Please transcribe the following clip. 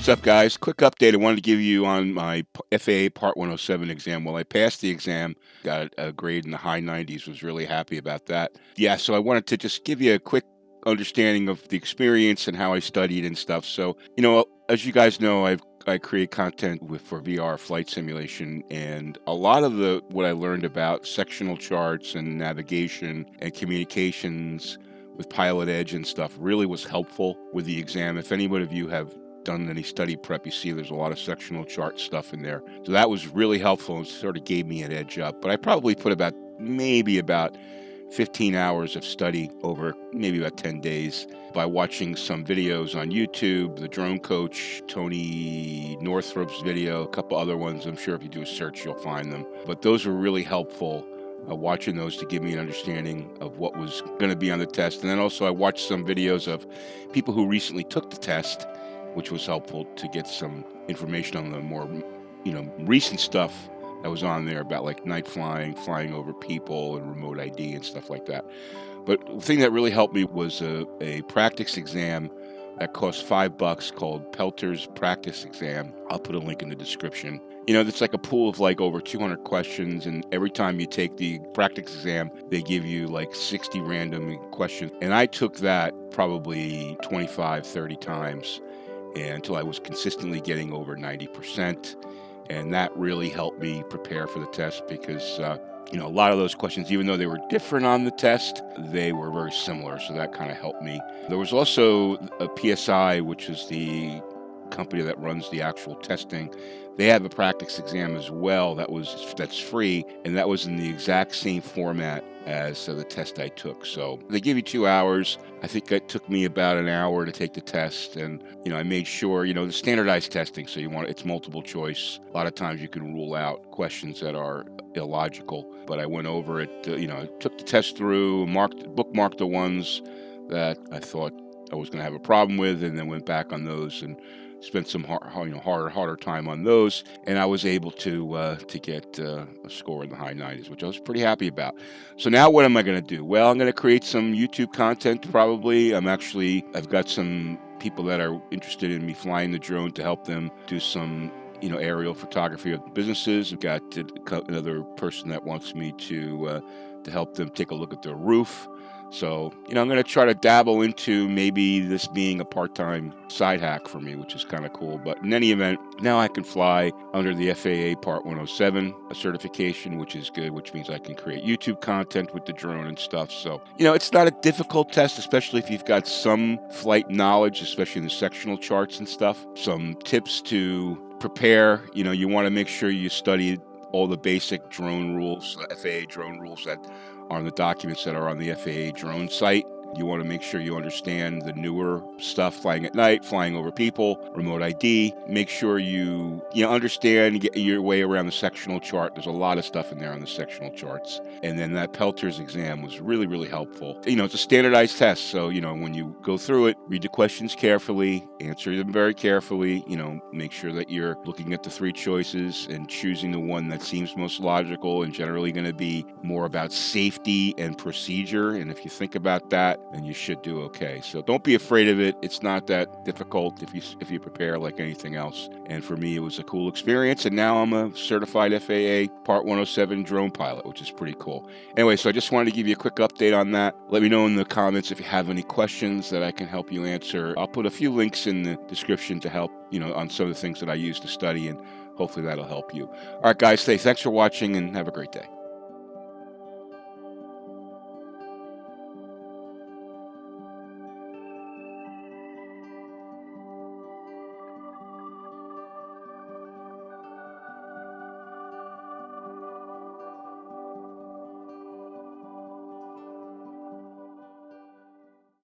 What's up, guys? Quick update I wanted to give you on my FAA Part 107 exam. Well, I passed the exam, got a grade in the high 90s, was really happy about that. Yeah, so I wanted to just give you a quick understanding of the experience and how I studied and stuff. So, as you guys know, I create content for VR flight simulation, and a lot of what I learned about sectional charts and navigation and communications with Pilot Edge and stuff really was helpful with the exam. If any of you have done any study prep, you see there's a lot of sectional chart stuff in there. So that was really helpful and sort of gave me an edge up. But I probably put maybe about 15 hours of study over maybe about 10 days by watching some videos on YouTube, the drone coach, Tony Northrop's video, a couple other ones. I'm sure if you do a search, you'll find them. But those were really helpful, watching those to give me an understanding of what was going to be on the test. And then also I watched some videos of people who recently took the test, which was helpful to get some information on the more, recent stuff that was on there about like night flying over people and remote ID and stuff like that. But the thing that really helped me was a practice exam that cost $5 called Pelter's Practice Exam. I'll put a link in the description. It's like a pool of like over 200 questions, and every time you take the practice exam, they give you like 60 random questions. And I took that probably 25, 30 times until I was consistently getting over 90%. And that really helped me prepare for the test because, a lot of those questions, even though they were different on the test, they were very similar. So that kind of helped me. There was also a PSI, which is the company that runs the actual testing. They have a practice exam as well that's free, and that was in the exact same format as the test I took. So they give you 2 hours. I think it took me about an hour to take the test, and I made sure the standardized testing. So it's multiple choice. A lot of times you can rule out questions that are illogical, but I went over it. I took the test through, bookmarked the ones that I thought I was going to have a problem with, and then went back on those and spent some harder time on those, and I was able to get a score in the high 90s, which I was pretty happy about. So now what am I going to do? Well, I'm going to create some YouTube content probably. I've got some people that are interested in me flying the drone to help them do some aerial photography of businesses. I've got another person that wants me to help them take a look at their roof. So, I'm going to try to dabble into maybe this being a part-time side hack for me, which is kind of cool. But in any event, now I can fly under the FAA Part 107 certification, which is good, which means I can create YouTube content with the drone and stuff. So, it's not a difficult test, especially if you've got some flight knowledge, especially in the sectional charts and stuff. Some tips to prepare, you want to make sure you study all the basic drone rules, FAA drone rules that are on the documents that are on the FAA drone site. You want to make sure you understand the newer stuff, flying at night, flying over people, remote ID. Make sure you understand, get your way around the sectional chart. There's a lot of stuff in there on the sectional charts. And then that Pelter's exam was really, really helpful. It's a standardized test. So, when you go through it, read the questions carefully, answer them very carefully, make sure that you're looking at the 3 choices and choosing the one that seems most logical and generally going to be more about safety and procedure. And if you think about that, then you should do okay. So don't be afraid of it. It's not that difficult if you prepare like anything else. And for me, it was a cool experience. And now I'm a certified FAA Part 107 drone pilot, which is pretty cool. Anyway, so I just wanted to give you a quick update on that. Let me know in the comments if you have any questions that I can help you answer. I'll put a few links in the description to help, on some of the things that I use to study, and hopefully that'll help you. All right, guys, thanks for watching and have a great day.